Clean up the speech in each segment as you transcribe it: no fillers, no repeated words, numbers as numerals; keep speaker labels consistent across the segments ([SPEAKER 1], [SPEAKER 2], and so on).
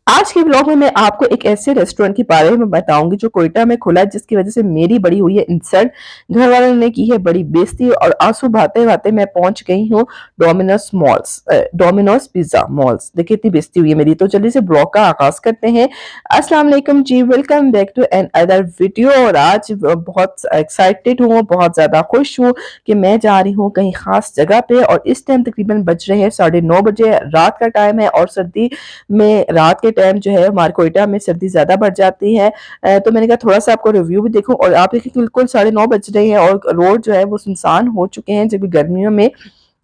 [SPEAKER 1] आज के ब्लॉग में मैं आपको एक ऐसे रेस्टोरेंट के बारे में बताऊंगी जो कोयटा में खुला है, जिसकी वजह से मेरी बड़ी हुई है इंसल्ट। घर वालों ने की है बड़ी बेइज्जती और आंसू बहाते बहाते मैं पहुंच गई हूँ डोमिनोज पिज्जा मॉल्स। देखिए इतनी बेइज्जती हुई है मेरी, तो जल्दी से ब्लॉग का आगाज करते हैं। अस्सलाम वालेकुम जी, welcome back to another video. और आज बहुत एक्साइटेड हूँ, बहुत ज्यादा खुश हूँ कि मैं जा रही हूँ कहीं खास जगह पे। और इस टाइम तकरीबन बज रहे हैं 9:30 बजे, रात का टाइम है। और सर्दी में रात के टाइम जो है हमारे कोयटा में सर्दी ज़्यादा बढ़ जाती है। तो मैंने कहा थोड़ा-सा आपको रिव्यू भी देखूँ। और आप देखिए बिल्कुल 9:30 बज रहे हैं और रोड जो है वो सुनसान हो चुके हैं, जबकि गर्मियों में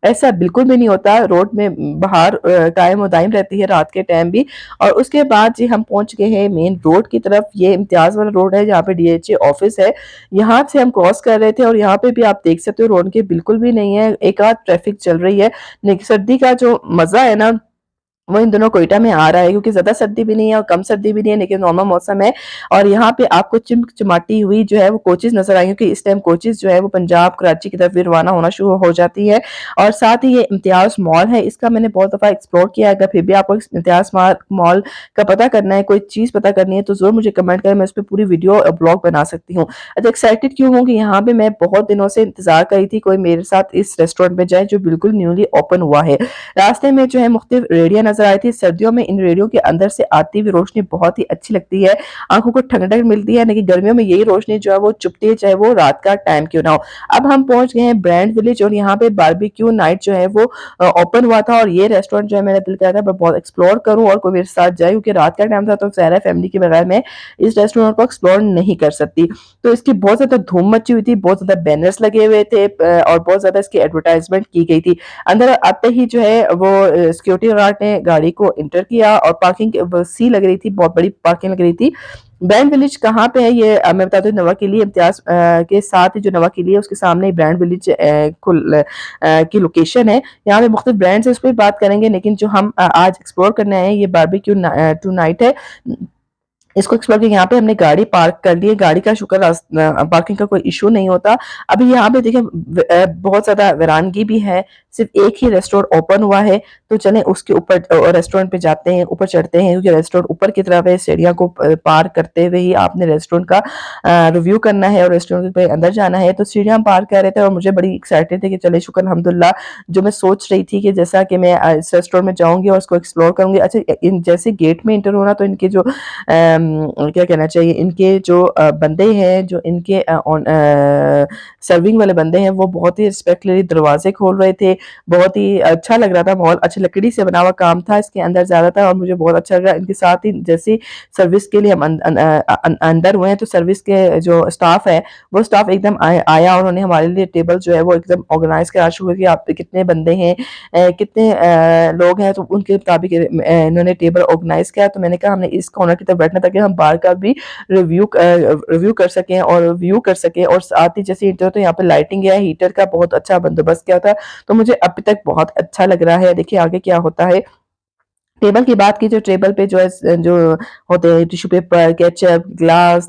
[SPEAKER 1] ऐसा बिल्कुल भी नहीं होता। रोड में बाहर कायम व दायम रहती है रात के टाइम भी। और उसके बाद जी हम पहुँच गए हैं मेन रोड की तरफ। ये इम्तियाज़ वाला रोड है जहाँ पे डीएचए ऑफिस है। यहाँ से हम क्रॉस कर रहे थे और यहाँ पे भी आप देख सकते हो रौनकें बिल्कुल भी नहीं है, एक आध ट्रैफिक चल रही है। लेकिन सर्दी का जो मज़ा है ना, वो इन दोनों कोयटा में आ रहा है, क्योंकि ज़्यादा सर्दी भी नहीं है और कम सर्दी भी नहीं है, लेकिन नॉर्मल मौसम है। और यहाँ पे आपको चिमचमाती हुई जो है वो कोचेज़ नज़र आएँगी, क्योंकि इस टाइम कोचेज़ जो है वो पंजाब, कराची की तरफ भी रवाना होना शुरू हो जाती है। और साथ ही ये इम्तियाज़ मॉल है, इसका मैंने बहुत दफ़ा एक्सप्लोर किया है। अगर फिर भी आपको इस इम्तियाज़ मॉल का पता करना है, कोई चीज़ पता करनी है, तो ज़रूर मुझे कमेंट करें, मैं उस पे पूरी वीडियो ब्लॉग बना सकती हूँ। अच्छा, एक्साइटेड क्यों हूँ कि यहाँ पे मैं बहुत दिनों से इंतज़ार कर रही थी कोई मेरे साथ इस रेस्टोरेंट में जाए, जो बिल्कुल न्यूली ओपन हुआ है। रास्ते में जो है मुख्तलिफ रेहड़ियाँ नज़र आई थी। सर्दियों में इन रेहड़ियों के अंदर से आती हुई रोशनी बहुत ही अच्छी लगती है, आँखों को ठंडक मिलती है। लेकिन गर्मियों में यही रोशनी जो है वो चुभती है, चाहे वो रात का टाइम क्यों ना हो। अब हम पहुँच गए हैं ब्रांड विलेज और यहाँ पे बारबेक्यू नाइट जो है वो ओपन हुआ था। और ये रेस्टोरेंट जो है मेरा दिल कर रहा है मैं बहुत एक्सप्लोर करूँ और कोई मेरे साथ जाए, क्योंकि रात का टाइम था तो ज़ाहिर है फैमिली के बगैर मैं इस रेस्टोरेंट को एक्सप्लोर नहीं कर सकती। तो इसकी बहुत ज़्यादा धूम मची हुई थी, बहुत ज़्यादा बैनर्स लगे हुए थे और बहुत ज़्यादा इसकी एडवर्टाइजमेंट की गई थी। अंदर आते ही जो है वो सिक्योरिटी गार्ड ने गाड़ी को एंटर किया और पार्किंग सी लग रही थी, बहुत बड़ी पार्किंग लग रही थी। ब्रांड विलेज कहाँ पे है ये मैं बता दूँ, नवा किली इम्तियाज के साथ ही जो नवा किली है उसके सामने ही ब्रांड विलेज की लोकेशन है। यहाँ पे मुख्तलिफ ब्रांड्स है, उस पर बात करेंगे। लेकिन जो हम आज एक्सप्लोर करने आए हैं ये बारबेक्यू टू नाइट है। इसको एक्सप्लोर किया, यहाँ पे हमने गाड़ी पार्क कर ली है, गाड़ी का शुक्र पार्किंग का कोई इशू नहीं होता। अभी यहाँ पे देखिए बहुत ज़्यादा वीरानगी भी है, सिर्फ एक ही रेस्टोरेंट ओपन हुआ है। तो चलें उसके ऊपर रेस्टोरेंट पे जाते हैं, ऊपर चढ़ते हैं, क्योंकि रेस्टोरेंट ऊपर की तरफ है। सीढ़ियाँ को पार करते हुए ही आपने रेस्टोरेंट का रिव्यू करना है और रेस्टोरेंट के अंदर जाना है। तो सीढ़ियाँ हम पार कर रहे थे और मुझे बड़ी एक्साइटेड थे कि चले शुक्र अल्हम्दुलिल्लाह, जो मैं सोच रही थी कि जैसा कि मैं इस रेस्टोरेंट में जाऊँगी और उसको एक्सप्लोर करूँगी। अच्छा, इन जैसे गेट में एंटर होना, तो इनके जो क्या कहना चाहिए, इनके जो बंदे हैं, जो इनके सर्विंग वाले बंदे हैं, वो बहुत ही रिस्पेक्टफुली दरवाजे खोल रहे थे। बहुत ही अच्छा लग रहा था माहौल, अच्छा लकड़ी से बना हुआ काम था इसके अंदर ज़्यादातर, और मुझे बहुत अच्छा लगा। इनके साथ ही जैसे सर्विस के लिए हम अंदर हुए हैं, तो सर्विस के जो स्टाफ है वो स्टाफ एकदम आया, उन्होंने हमारे लिए टेबल जो है वो एकदम ऑर्गेनाइज करा शुरू किया। आप पे कितने बंदे हैं, कितने लोग हैं, तो उनके मुताबिक इन्होंने टेबल ऑर्गेनाइज किया। तो मैंने कहा हमने इस कॉर्नर की तरफ बैठना, ताकि हम बाहर का भी रिव्यू कर सकें और व्यू कर सकें। और साथ ही जैसे इंटर, तो यहाँ पे लाइटिंग है, हीटर का बहुत अच्छा बंदोबस्त किया था। तो मुझे अभी तक बहुत अच्छा लग रहा है। देखिए आगे क्या होता है। टेबल की बात की, जो टेबल पे जो है जो होते हैं टिश्यू पेपर, केचप, ग्लास,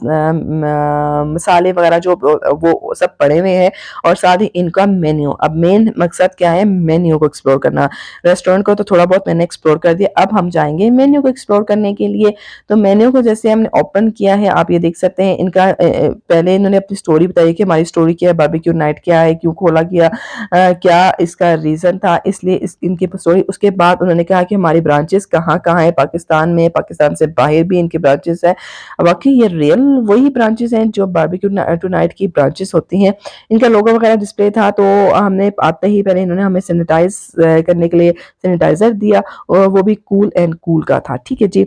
[SPEAKER 1] मसाले वगैरह जो वो सब पड़े हुए हैं। और साथ ही इनका मेन्यू, अब मेन मकसद क्या है, मेन्यू को एक्सप्लोर करना। रेस्टोरेंट को तो थोड़ा बहुत मैंने एक्सप्लोर कर दिया, अब हम जाएंगे मेन्यू को एक्सप्लोर करने के लिए। तो मेन्यू को जैसे हमने ओपन किया है, आप ये देख सकते हैं इनका पहले इन्होंने अपनी स्टोरी बताई कि हमारी स्टोरी क्या है, बारबेक्यू नाइट क्या है, क्यों खोला गया, क्या इसका रीज़न था, इसलिए इनकी स्टोरी। उसके बाद उन्होंने कहा कि हमारी ब्रांचेस कहाँ-कहाँ है पाकिस्तान में, पाकिस्तान से बाहर भी इनकी ब्रांचेस हैं। वाक़ई ये रियल वही ब्रांचेस हैं जो बारबेक्यू टू नाइट की ब्रांचेस होती हैं। इनका लोगो वगैरह डिस्प्ले था, तो हमने आते ही पहले इन्होंने हमें सैनिटाइज़ करने के लिए सैनिटाइज़र दिया, और वो भी कूल एंड कूल का था। ठीक है जी।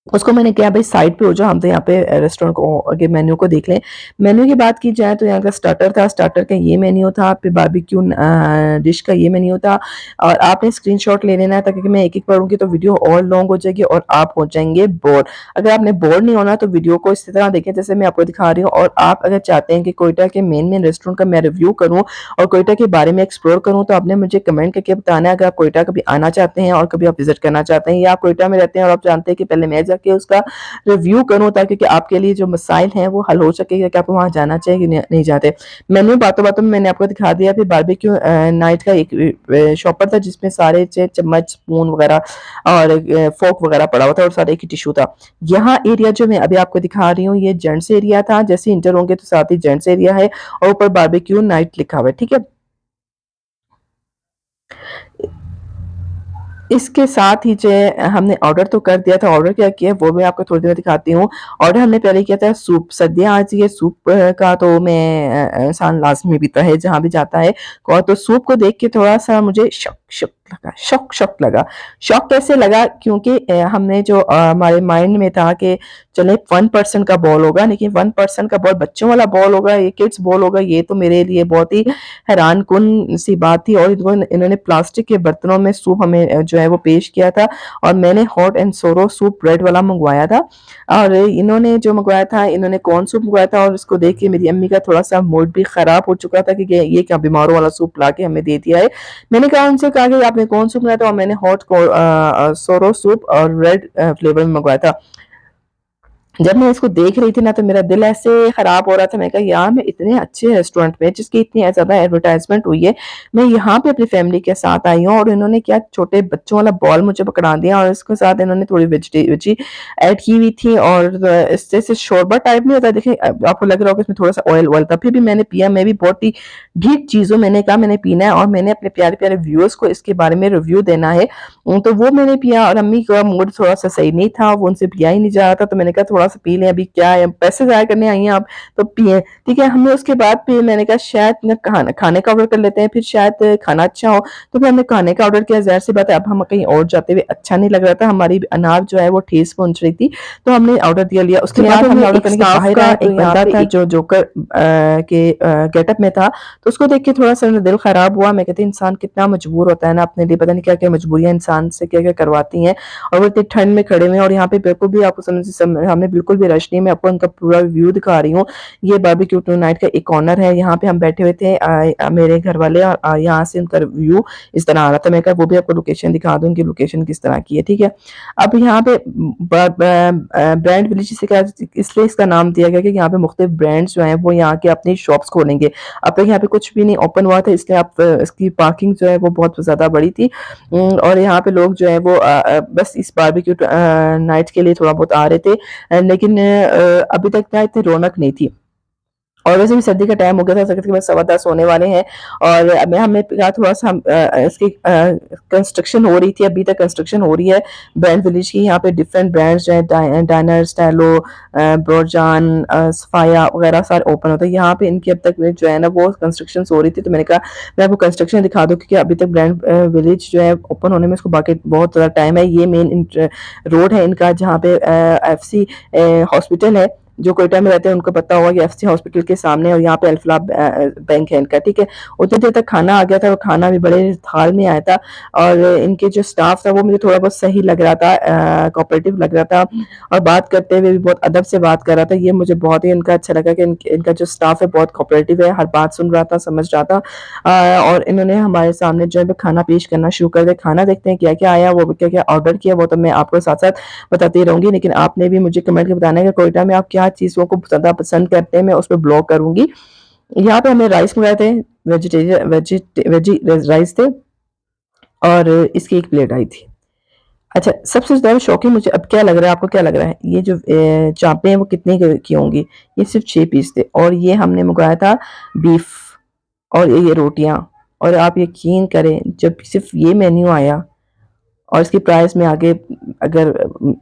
[SPEAKER 1] उसको मैंने कहा भाई साइड पे हो जाओ, हम तो यहाँ पे रेस्टोरेंट को के मेन्यू को देख लें। मेन्यू की बात की जाए तो यहाँ का स्टार्टर था, स्टार्टर का ये मेन्यू था, फिर बारबेक्यू डिश का ये मेन्यू था। और आपने स्क्रीनशॉट ले लेना है, ताकि मैं एक-एक पढ़ूँगी तो वीडियो और लॉन्ग हो जाएगी और आप हो जाएँगे बोर। अगर आपने बोर नहीं होना तो वीडियो को इसी तरह देखें जैसे मैं आपको दिखा रही हूँ। और आप अगर चाहते हैं कि कोयटा के मेन रेस्टोरेंट का मैं रिव्यू करूँ और कोयटा के बारे में एक्सप्लोर करूँ, तो आपने मुझे कमेंट करके बताना है। अगर आप कोयटा कभी आना चाहते हैं और कभी आप विज़िट करना चाहते हैं, या आप कोयटा में रहते हैं और आप जानते हैं कि पहले मैं जाके उसका रिव्यू करूँ, ताकि कि आपके लिए जो मसाइल हैं वो हल हो सके कि आपको वहाँ जाना चाहिए कि नहीं जाते। मैंने बातों-बातों में मैंने आपको दिखा दिया। फिर बारबेक्यू नाइट का एक शॉपर था जिसमें सारे चम्मच, स्पून वगैरह और फ़ोर्क वगैरह पड़ा हुआ था और सारा एक ही टिश्यू था। यहाँ एरिया जो मैं अभी आपको दिखा रही हूँ, ये जेंट्स एरिया था। जैसे इंटर होंगे तो साथ ही जेंट्स एरिया है और ऊपर बारबेक्यू नाइट लिखा हुआ है, ठीक है? इसके साथ ही जो है हमने ऑर्डर तो कर दिया था। ऑर्डर क्या किया वो मैं आपको थोड़ी देर में दिखाती हूँ। ऑर्डर हमने पहले किया था सूप। सर्दियाँ आ रही है, सूप का तो इंसान लाज़मी पीता है जहाँ भी जाता है। और तो सूप को देख के थोड़ा-सा मुझे शॉक लगा, शॉक लगा। शॉक कैसे लगा, क्योंकि हमने जो हमारे माइंड में था कि चले 1% का बॉल होगा, लेकिन 1% का बॉल बच्चों वाला बॉल होगा, ये किड्स बॉल होगा, ये तो मेरे लिए बहुत ही हैरान-कुन सी बात थी। और इन्होंने प्लास्टिक के बर्तनों में सूप हमें जो है वो पेश किया था और मैंने हॉट एंड सोरो सूप रेड वाला मँगवाया था। और इन्होंने जो मँगवाया था, इन्होंने कॉर्न सूप मँगवाया था और उसको देख के मेरी अम्मी का थोड़ा-सा मूड भी ख़राब हो चुका था कि ये क्या बीमारों वाला सूप ला के हमें दे दिया है। मैंने कहा उनसे कहा कि आपने कौन सूप मँगाया था, और मैंने सोरो सूप और रेड फ्लेवर में मँगवाया था। जब मैं इसको देख रही थी ना, तो मेरा दिल ऐसे खराब हो रहा था। मैं कहा यार, मैं इतने अच्छे रेस्टोरेंट में जिसकी इतनी ज़्यादा एडवर्टाइजमेंट हुई है, मैं यहाँ पे अपनी फैमिली के साथ आई हूँ और इन्होंने क्या छोटे बच्चों वाला बॉल मुझे पकड़ा दिया और इसके साथ इन्होंने थोड़ी वेजी ऐड की हुई थी और इससे से शोरबा टाइप में होता है। देखिए, आपको लग रहा होगा इसमें थोड़ा सा ऑयल ऑयल था, फिर भी मैंने पिया। मैं भी बहुत ही ढीठ चीज़ों, मैंने कहा मैंने पीना है और मैंने अपने प्यारे प्यारे व्यूअर्स को इसके बारे में रिव्यू देना है। तो वो मैंने पिया और अम्मी का मूड थोड़ा-सा सही नहीं था, वो उनसे पिया ही नहीं जा रहा था, तो मैंने कहा थोड़ा-सा पी लें, अभी क्या है, पैसे ज़ाया करने आई हैं आप, तो पिएँ। ठीक है, हमने उसके बाद फिर मैंने कहा शायद ना खाने का ऑर्डर कर लेते हैं, फिर शायद खाना अच्छा हो, तो फिर हमने खाने का ऑर्डर किया। ज़ाहिर-सी बात है, अब हम कहीं और जाते हुए अच्छा नहीं लग रहा था, हमारी अनार जो है वो ठेस पहुँच रही थी, तो हमने ऑर्डर दिया लिया। उसके बाद हमने ऑर्डर करने के बाहर आए, तो एक बंदा था जो जोकर के गेटअप में था, तो उसको देख के थोड़ा-सा मेरा दिल खराब हुआ। मैं कहती इंसान कितना मजबूर होता है ना, अपने लिए पता नहीं क्या-क्या मजबूरियाँ इंसान से क्या-क्या करवाती हैं और वो इतनी ठंड में खड़े हुए हैं और यहाँ पे बिल्कुल भी आपको हमें बिल्कुल भी रश नहीं है। मैं आपको उनका पूरा व्यू दिखा रही हूँ। ये बारबेक्यू नाइट का एक कॉर्नर है, यहाँ पे हम बैठे हुए थे मेरे घर वाले और यहाँ से उनका व्यू इस तरह आ रहा था। मैं कहा वो भी आपको लोकेशन दिखा दूँ, उनकी लोकेशन किस तरह की है, ठीक है। अब यहाँ पे ब्रांड विलेज इसलिए इसका नाम दिया गया कि यहाँ पे मुख्तलिफ ब्रांड्स जो हैं वो यहाँ के अपनी शॉप्स खोलेंगे। अब तक यहाँ पे कुछ भी नहीं ओपन हुआ था, इसलिए आप इसकी पार्किंग जो है वो बहुत ज़्यादा बड़ी थी। और यहाँ पे लोग जो है वो बस इस बारबेक्यू नाइट के लिए थोड़ा बहुत आ रहे थे, लेकिन अभी तक ना इतनी रौनक नहीं थी। और वैसे भी सर्दी का टाइम हो गया था, तकरीबन 10:15 होने वाले हैं और मैं हमने कहा थोड़ा-सा इसकी कंस्ट्रक्शन हो रही थी, अभी तक कंस्ट्रक्शन हो रही है ब्रांड विलेज की। यहाँ पे डिफरेंट ब्रांड्स जो हैं, डाइनर, स्टाइलो, ब्रोजान, सफाया वगैरह सारे ओपन होते हैं। यहाँ पे इनकी अब तक जो है ना वो कंस्ट्रक्शंस हो रही थी, तो मैंने कहा मैं आपको कंस्ट्रक्शन दिखा दूँ, क्योंकि अभी तक ब्रांड विलेज जो है ओपन होने में इसको बाकी बहुत ज़्यादा टाइम है। ये मेन रोड है इनका, जहाँ पे एफसी हॉस्पिटल है। जो क्वेटा में रहते हैं उनको पता होगा कि एफसी हॉस्पिटल के सामने, और यहाँ पे अल्फला बैंक है इनका, ठीक है। उतनी देर तक खाना आ गया था और खाना भी बड़े थाल में आया था और इनके जो स्टाफ था वो मुझे थोड़ा बहुत सही लग रहा था, कोऑपरेटिव लग रहा था और बात करते हुए भी बहुत अदब से बात कर रहा था। ये मुझे बहुत ही इनका अच्छा लगा कि इनका जो स्टाफ है बहुत कोऑपरेटिव है, हर बात सुन रहा था, समझ रहा था। और इन्होंने हमारे सामने जो है खाना पेश करना शुरू कर दिया। खाना देखते हैं क्या क्या आया, वो क्या क्या ऑर्डर किया, वो तो मैं आपको साथ साथ बताती रहूंगी, लेकिन आपने भी मुझे कमेंट करके बताना है कि कोयटा में आप क्या चीज़ों को ज़्यादा पसंद करते हैं, मैं उस पर ब्लॉग करूंगी। यहाँ पे हमने राइस मंगाए थे, वेजिटेरियन वेजी राइस थे और इसकी एक प्लेट आई थी। अच्छा, सबसे ज़्यादा शॉकिंग मुझे अब क्या लग रहा है, आपको क्या लग रहा है, ये जो चापें हैं वो कितने की होंगी? ये सिर्फ 6 पीस थे और ये हमने मंगाया था बीफ और ये रोटियां। और आप यकीन करें, जब सिर्फ ये मेन्यू आया और इसकी प्राइस में आगे अगर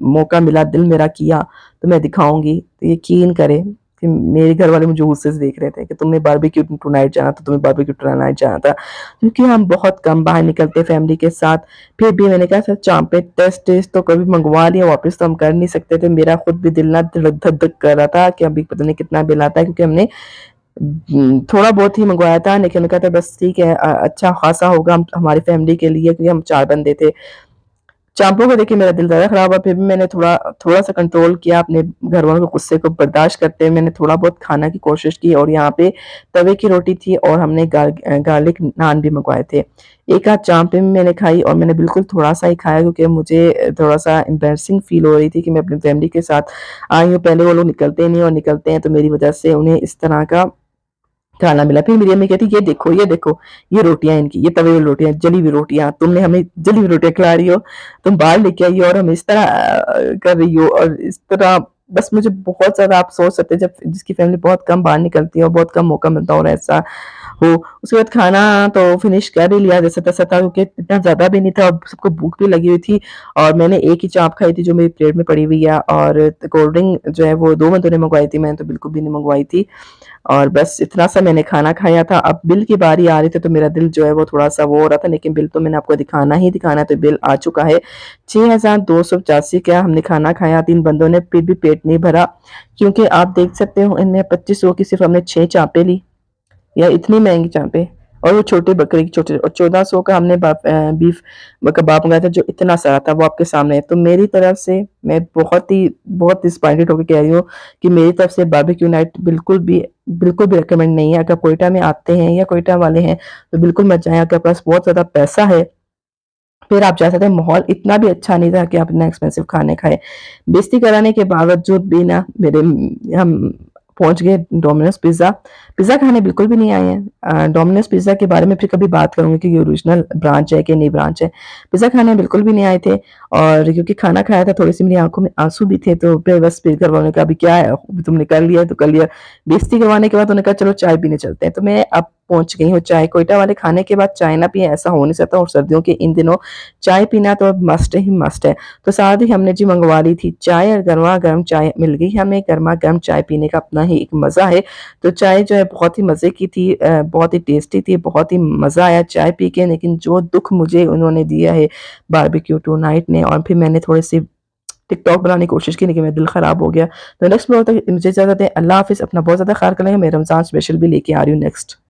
[SPEAKER 1] मौका मिला, दिल मेरा किया, तो मैं दिखाऊँगी। तो यकीन करें कि मेरे घर वाले मुझे गुस्से से देख रहे थे कि तुमने बारबेक्यू टुनाइट जाना था, तुम्हें बारबेक्यू टुनाइट जाना था। क्योंकि हम बहुत कम बाहर निकलते फैमिली के साथ। फिर भी मैंने कहा सर चाँपे टेस्ट तो कभी मँगवा लिया, वापस तो हम कर नहीं सकते थे। मेरा खुद भी दिल ना धक-धक कर रहा था कि अभी पता नहीं कितना बिल आता है, क्योंकि हमने थोड़ा बहुत ही मँगवाया था, लेकिन मैंने कहा था बस ठीक है, अच्छा खासा होगा हम हमारी फैमिली के लिए, क्योंकि हम 4 बंदे थे। चाँपों को देखिए मेरा दिल ज़्यादा ख़राब हुआ, फिर भी मैंने थोड़ा-सा कंट्रोल किया अपने घरवालों के गुस्से को बर्दाश्त करते हुए मैंने थोड़ा बहुत खाने की कोशिश की और यहाँ पे तवे की रोटी थी और हमने गार्लिक नान भी मँगवाए थे। एक आध चाँप भी मैंने खाई और मैंने बिल्कुल थोड़ा-सा ही खाया क्योंकि मुझे थोड़ा-सा एम्बैरेसिंग फ़ील हो रही थी कि मैं अपनी फैमिली के साथ आई हूँ, पहले वो लोग निकलते नहीं और निकलते हैं तो मेरी वज़ह से उन्हें इस तरह का खाना मिला। फिर मेरी अम्मी कहती, ये देखो, ये रोटियाँ इनकी, ये तवे वाली रोटियाँ, जली हुई रोटियाँ, तुमने हमें जली हुई रोटियाँ खिला रही हो, तुम बाहर लेके आई हो और हमें इस तरह कर रही हो और इस तरह बस मुझे बहुत ज़्यादा आप सोच सकते हैं जब जिसकी फैमिली बहुत कम बाहर निकलती है और बहुत कम मौका मिलता है और ऐसा हो। उसके बाद खाना तो फिनिश कर ही लिया जैसा-तैसा था क्योंकि इतना ज़्यादा भी नहीं था और सबको भूख भी लगी हुई थी और मैंने एक ही चाप खाई थी जो मेरी प्लेट में पड़ी हुई है और कोल्ड ड्रिंक जो है वो 2 बंदों ने मँगवाई थी, मैंने तो बिल्कुल भी नहीं मँगवाई थी। और बस इतना सा मैंने खाना खाया था। अब बिल की बारी आ रही थी तो मेरा दिल जो है वो थोड़ा-सा वो हो रहा था लेकिन बिल तो मैंने आपको दिखाना ही दिखाना है तो बिल आ चुका है। 6285 का हमने खाना खाया 3 बंदों ने फिर भी पेट नहीं भरा क्योंकि आप देख सकते हो इनमें 2500 की सिर्फ़ हमने 6 चापें ली। यार इतनी महँगी चाँपें और वो छोटे बकरे की छोटे और 1400 का हमने बीफ कबाब मँगाया था जो इतना सारा था वो आपके सामने है। तो मेरी तरफ से मैं बहुत डिसअपॉइंटेड होके कह रही हूँ कि मेरी तरफ से बारबेक्यू नाइट बिल्कुल भी रिकमेंड नहीं है। अगर कोयटा में आते हैं या कोयटा वाले हैं तो बिल्कुल मत जाएँ। आपके पास बहुत ज़्यादा पैसा है फिर आप जा सकते हैं। माहौल इतना भी अच्छा नहीं था कि आप इतना एक्सपेंसिव खाने खाएँ। बेइज़्ज़ती कराने के बावजूद भी ना हम पहुँच गए डोमिनोज़ पिज़्ज़ा। पिज़्ज़ा खाने बिल्कुल भी नहीं आए हैं। डोमिनोज़ पिज़्ज़ा के बारे में फिर कभी बात करूँगी कि ये ओरिजिनल ब्रांच है कि नई ब्रांच है। पिज़्ज़ा खाने बिल्कुल भी नहीं आए थे और क्योंकि खाना खाया था थोड़ी-सी मेरी आँखों में आँसू भी थे तो फिर बस फिर घरवालों ने कहा अभी क्या है, अभी तुमने कर लिया है तो कर लिया। बेइज़्ज़ती करवाने के बाद उन्होंने कहा चलो चाय पीने चलते हैं। तो मैं अब पहुँच गई हूँ चाय कोयटा वाले खाने के बाद चाय ना पिएँ ऐसा हो नहीं सकता और सर्दियों के इन दिनों चाय पीना तो अब मस्ट ही मस्ट है। तो साथ ही हमने जी मँगवा ली थी चाय और गरमा-गरम चाय मिल गई हमें, गरमा-गरम चाय पीने का अपना ही एक मज़ा है। तो चाय जो है बहुत ही मज़े की थी बहुत ही टेस्टी थी, बहुत ही मज़ा आया चाय पी के लेकिन जो दुःख मुझे उन्होंने दिया है बारबेक्यू टू नाइट ने और फिर मैंने थोड़े-से टिकटॉक बनाने की कोशिश की लेकिन मेरा दिल ख़राब हो गया। तो नेक्स्ट ब्लॉग तक मुझे इजाज़त दें। अल्लाह हाफ़िज़। अपना बहुत ज़्यादा ख़्याल करें। मैं रमज़ान स्पेशल भी लेके आ रही हूँ नेक्स्ट।